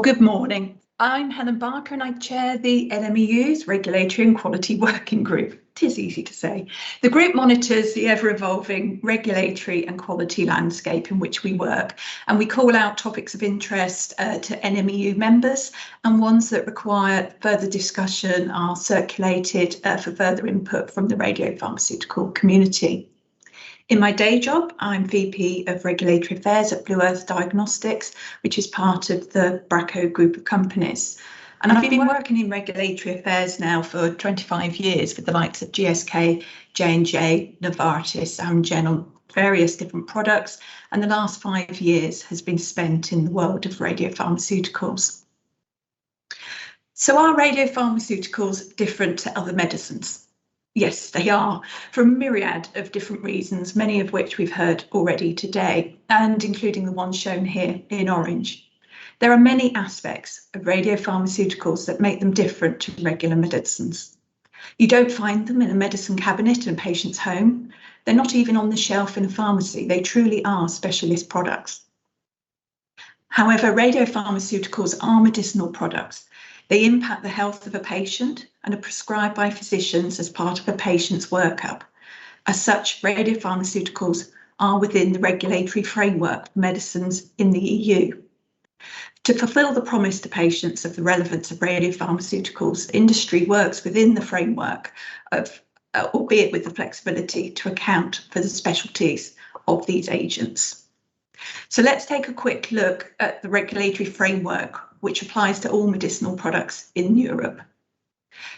Good morning. I'm Helen Barker and I chair the NMEU's Regulatory and Quality Working Group. It is easy to say. The group monitors the ever-evolving regulatory and quality landscape in which we work, and we call out topics of interest to NMEU members, and ones that require further discussion are circulated for further input from the radiopharmaceutical community. In my day job, I'm VP of Regulatory Affairs at Blue Earth Diagnostics, which is part of the Bracco group of companies. And I've been working in regulatory affairs now for 25 years with the likes of GSK, J&J, Novartis, Amgen on various different products. And the last 5 years has been spent in the world of radiopharmaceuticals. So are radiopharmaceuticals different to other medicines? Yes, they are, for a myriad of different reasons, many of which we've heard already today, and including the ones shown here in orange. There are many aspects of radiopharmaceuticals that make them different to regular medicines. You don't find them in a medicine cabinet in a patient's home. They're not even on the shelf in a pharmacy. They truly are specialist products. However, radiopharmaceuticals are medicinal products. They impact the health of a patient and are prescribed by physicians as part of a patient's workup. As such, radiopharmaceuticals are within the regulatory framework for medicines in the EU. To fulfil the promise to patients of the relevance of radiopharmaceuticals, industry works within the framework of, albeit with the flexibility to account for the specialties of these agents. So let's take a quick look at the regulatory framework which applies to all medicinal products in Europe.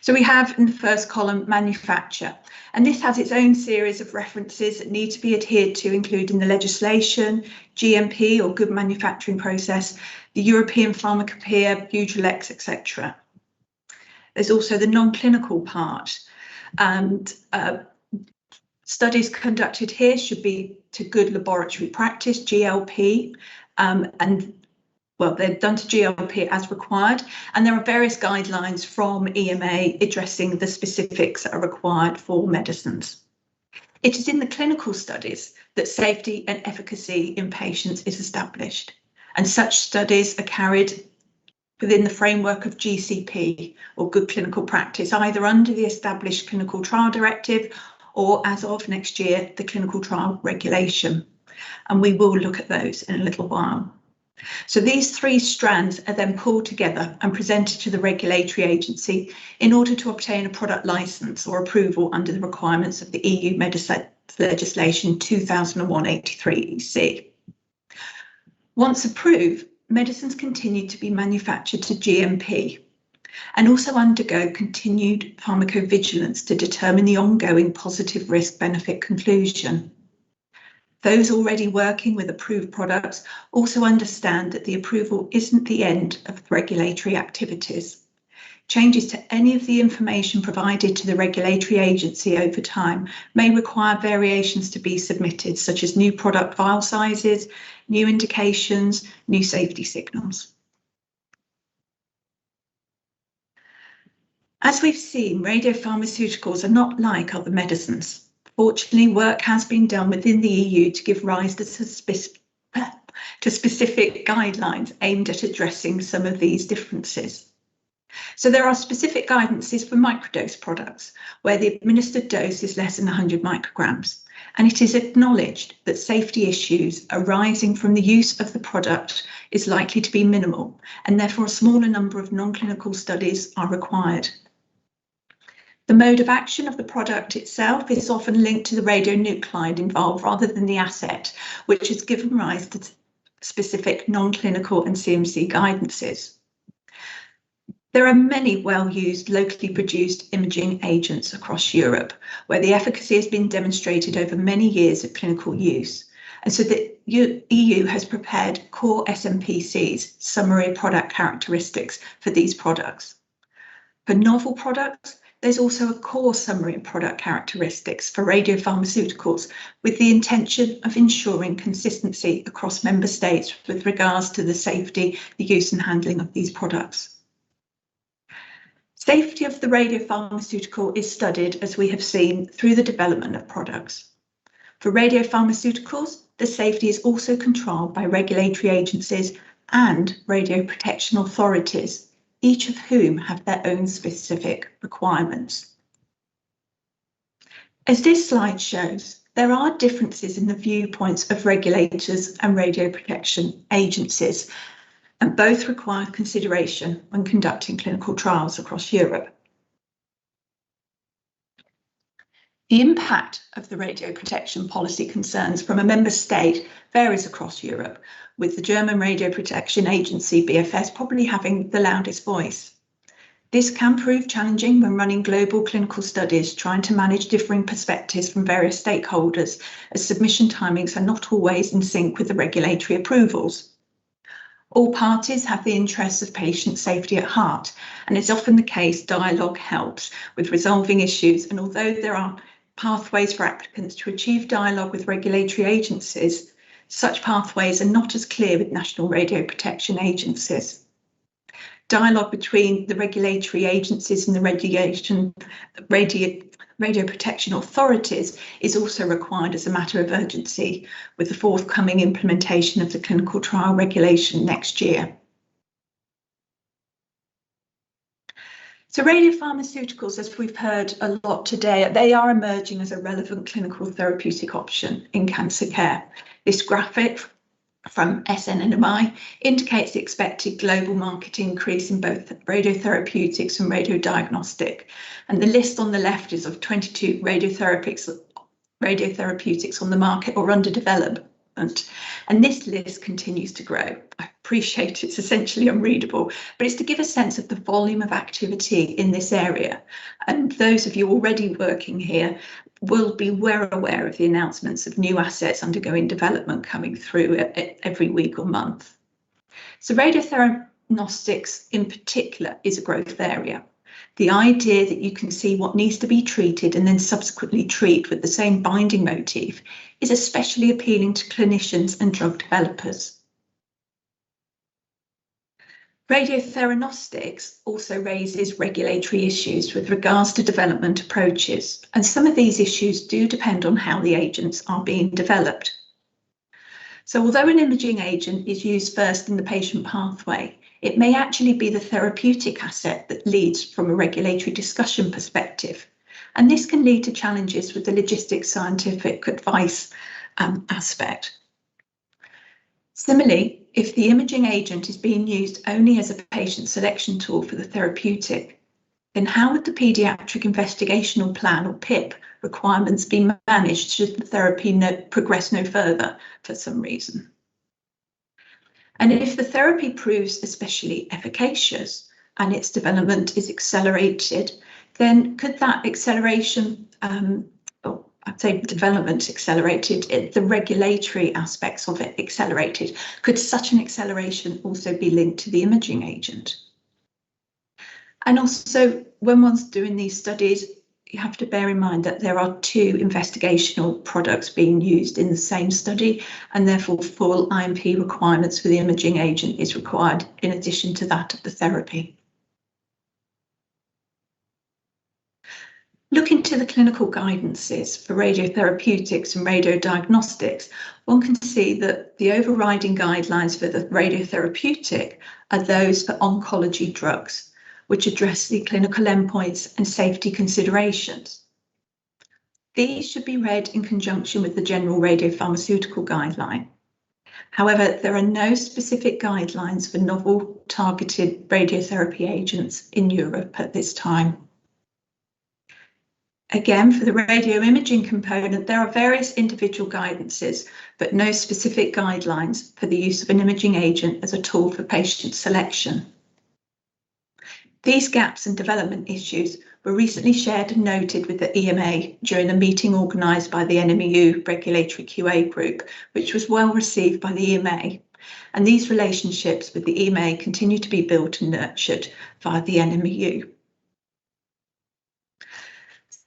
So we have in the first column manufacture, and this has its own series of references that need to be adhered to, including the legislation, GMP or good manufacturing process, the European Pharmacopoeia, Butylex, etc. There's also the non-clinical part, and studies conducted here should be to good laboratory practice, GLP, and well, they're done to GLP as required, and there are various guidelines from EMA addressing the specifics that are required for medicines. It is in the clinical studies that safety and efficacy in patients is established, and such studies are carried within the framework of GCP, or Good Clinical Practice, either under the established Clinical Trial Directive or, as of next year, the Clinical Trial Regulation. And we will look at those in a little while. So these three strands are then pulled together and presented to the regulatory agency in order to obtain a product licence or approval under the requirements of the EU Medicines Legislation 2001/83/EC. Once approved, medicines continue to be manufactured to GMP and also undergo continued pharmacovigilance to determine the ongoing positive risk-benefit conclusion. Those already working with approved products also understand that the approval isn't the end of regulatory activities. Changes to any of the information provided to the regulatory agency over time may require variations to be submitted, such as new product vial sizes, new indications, new safety signals. As we've seen, radiopharmaceuticals are not like other medicines. Fortunately, work has been done within the EU to give rise to specific guidelines aimed at addressing some of these differences. So there are specific guidances for microdose products, where the administered dose is less than 100 micrograms, and it is acknowledged that safety issues arising from the use of the product is likely to be minimal, and therefore a smaller number of non-clinical studies are required. The mode of action of the product itself is often linked to the radionuclide involved rather than the asset, which has given rise to specific non-clinical and CMC guidances. There are many well-used locally produced imaging agents across Europe, where the efficacy has been demonstrated over many years of clinical use. And so the EU has prepared core SMPCs, summary product characteristics, for these products. For novel products, there's also a core summary of product characteristics for radiopharmaceuticals, with the intention of ensuring consistency across member states with regards to the safety, the use and handling of these products. Safety of the radiopharmaceutical is studied, as we have seen, through the development of products. For radiopharmaceuticals, the safety is also controlled by regulatory agencies and radioprotection authorities, each of whom have their own specific requirements. As this slide shows, there are differences in the viewpoints of regulators and radioprotection agencies, and both require consideration when conducting clinical trials across Europe. The impact of the radioprotection policy concerns from a member state varies across Europe, with the German Radioprotection Agency, BfS, probably having the loudest voice. This can prove challenging when running global clinical studies, trying to manage differing perspectives from various stakeholders, as submission timings are not always in sync with the regulatory approvals. All parties have the interests of patient safety at heart, and it's often the case dialogue helps with resolving issues, and although there are pathways for applicants to achieve dialogue with regulatory agencies, such pathways are not as clear with national radioprotection agencies. Dialogue between the regulatory agencies and the radioprotection authorities is also required as a matter of urgency with the forthcoming implementation of the clinical trial regulation next year. So radiopharmaceuticals, as we've heard a lot today, they are emerging as a relevant clinical therapeutic option in cancer care. This graphic from SNMI indicates the expected global market increase in both radiotherapeutics and radiodiagnostic. And the list on the left is of 22 radiotherapeutics on the market or under development. And this list continues to grow. I appreciate it's essentially unreadable, but it's to give a sense of the volume of activity in this area. And those of you already working here will be well aware of the announcements of new assets undergoing development coming through every week or month. So radiotheranostics in particular is a growth area. The idea that you can see what needs to be treated and then subsequently treat with the same binding motif is especially appealing to clinicians and drug developers. Radiotheranostics also raises regulatory issues with regards to development approaches, and some of these issues do depend on how the agents are being developed. So although an imaging agent is used first in the patient pathway, it may actually be the therapeutic asset that leads from a regulatory discussion perspective. And this can lead to challenges with the logistics scientific advice aspect. Similarly, if the imaging agent is being used only as a patient selection tool for the therapeutic, then how would the paediatric investigational plan or PIP requirements be managed should the therapy progress no further for some reason? And if the therapy proves especially efficacious and its development is accelerated, then could that acceleration, I'd say development accelerated, the regulatory aspects of it accelerated, could such an acceleration also be linked to the imaging agent? And also, when one's doing these studies, you have to bear in mind that there are two investigational products being used in the same study, and therefore full IMP requirements for the imaging agent is required in addition to that of the therapy. Looking to the clinical guidances for radiotherapeutics and radiodiagnostics, one can see that the overriding guidelines for the radiotherapeutic are those for oncology drugs, which address the clinical endpoints and safety considerations. These should be read in conjunction with the general radiopharmaceutical guideline. However, there are no specific guidelines for novel targeted radiotherapy agents in Europe at this time. Again, for the radioimaging component, there are various individual guidances, but no specific guidelines for the use of an imaging agent as a tool for patient selection. These gaps and development issues were recently shared and noted with the EMA during a meeting organised by the NMEU Regulatory QA Group, which was well received by the EMA. And these relationships with the EMA continue to be built and nurtured via the NMEU.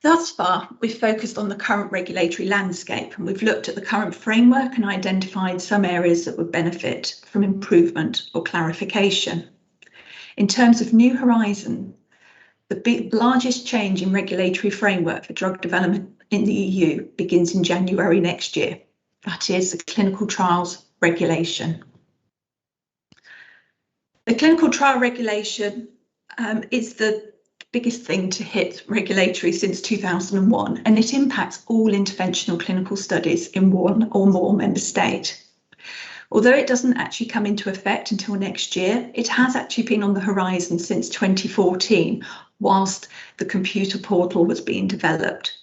Thus far, we've focused on the current regulatory landscape, and we've looked at the current framework and identified some areas that would benefit from improvement or clarification. In terms of New Horizon, the largest change in regulatory framework for drug development in the EU begins in January next year. That is the clinical trials regulation. The clinical trial regulation is the biggest thing to hit regulatory since 2001, and it impacts all interventional clinical studies in one or more member states. Although it doesn't actually come into effect until next year, it has actually been on the horizon since 2014, whilst the computer portal was being developed.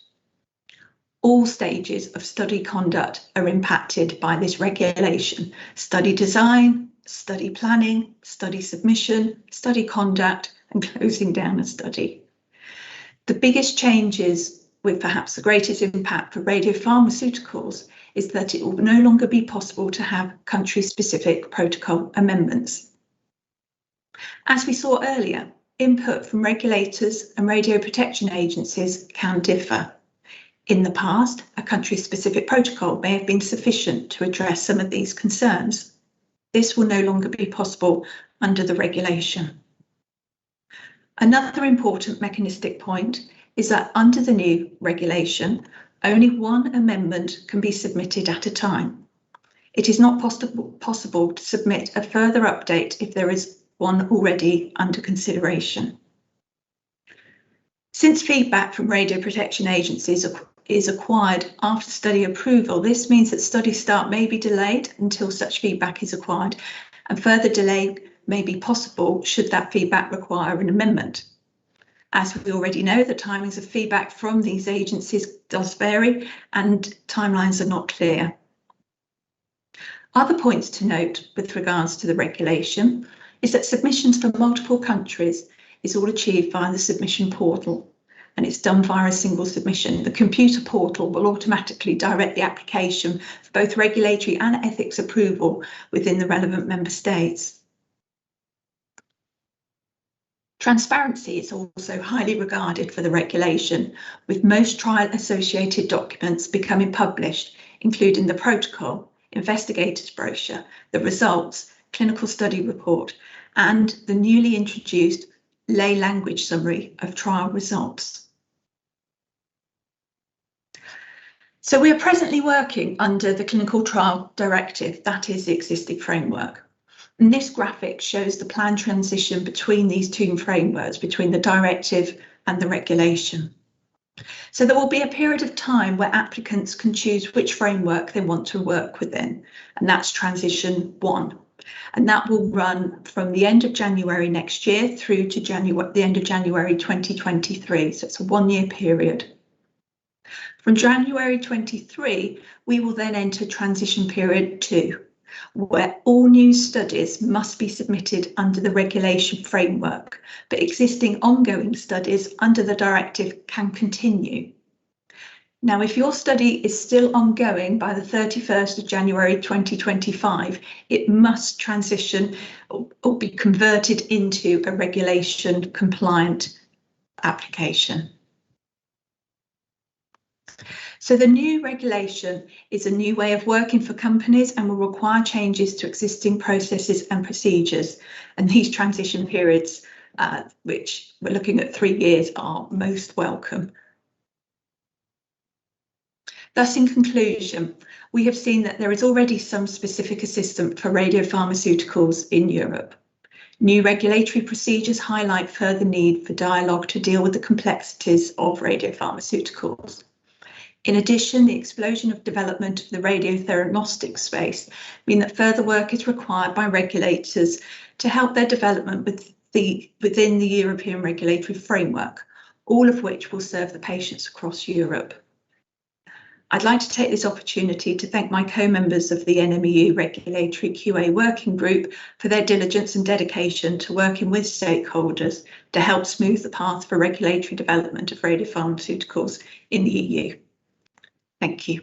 All stages of study conduct are impacted by this regulation: study design, study planning, study submission, study conduct, and closing down a study. The biggest changes, with perhaps the greatest impact for radiopharmaceuticals, is that it will no longer be possible to have country-specific protocol amendments. As we saw earlier, input from regulators and radioprotection agencies can differ. In the past, a country-specific protocol may have been sufficient to address some of these concerns. This will no longer be possible under the regulation. Another important mechanistic point is that under the new regulation, only one amendment can be submitted at a time. It is not possible to submit a further update if there is one already under consideration. Since feedback from radioprotection agencies is acquired after study approval, this means that study start may be delayed until such feedback is acquired, and further delay may be possible should that feedback require an amendment. As we already know, the timings of feedback from these agencies does vary and timelines are not clear. Other points to note with regards to the regulation is that submissions from multiple countries is all achieved via the submission portal, and it's done via a single submission. The computer portal will automatically direct the application for both regulatory and ethics approval within the relevant member states. Transparency is also highly regarded for the regulation, with most trial-associated documents becoming published, including the protocol, investigator's brochure, the results, clinical study report, and the newly introduced lay language summary of trial results. So we are presently working under the Clinical Trial Directive, that is the existing framework. And this graphic shows the planned transition between these two frameworks, between the directive and the regulation. So there will be a period of time where applicants can choose which framework they want to work within, and that's transition 1. And that will run from the end of January next year through to the end of January 2023. So it's a 1-year period. From January 23, we will then enter transition period 2, where all new studies must be submitted under the regulation framework, but existing ongoing studies under the directive can continue. Now, if your study is still ongoing by the 31st of January 2025, it must transition or be converted into a regulation compliant application. So the new regulation is a new way of working for companies and will require changes to existing processes and procedures. And these transition periods, which we're looking at 3 years, are most welcome. Thus, in conclusion, we have seen that there is already some specific assistance for radiopharmaceuticals in Europe. New regulatory procedures highlight further need for dialogue to deal with the complexities of radiopharmaceuticals. In addition, the explosion of development of the radiotherapeutic space mean that further work is required by regulators to help their development within the European regulatory framework, all of which will serve the patients across Europe. I'd like to take this opportunity to thank my co-members of the NMEU Regulatory QA Working Group for their diligence and dedication to working with stakeholders to help smooth the path for regulatory development of radiopharmaceuticals in the EU. Thank you.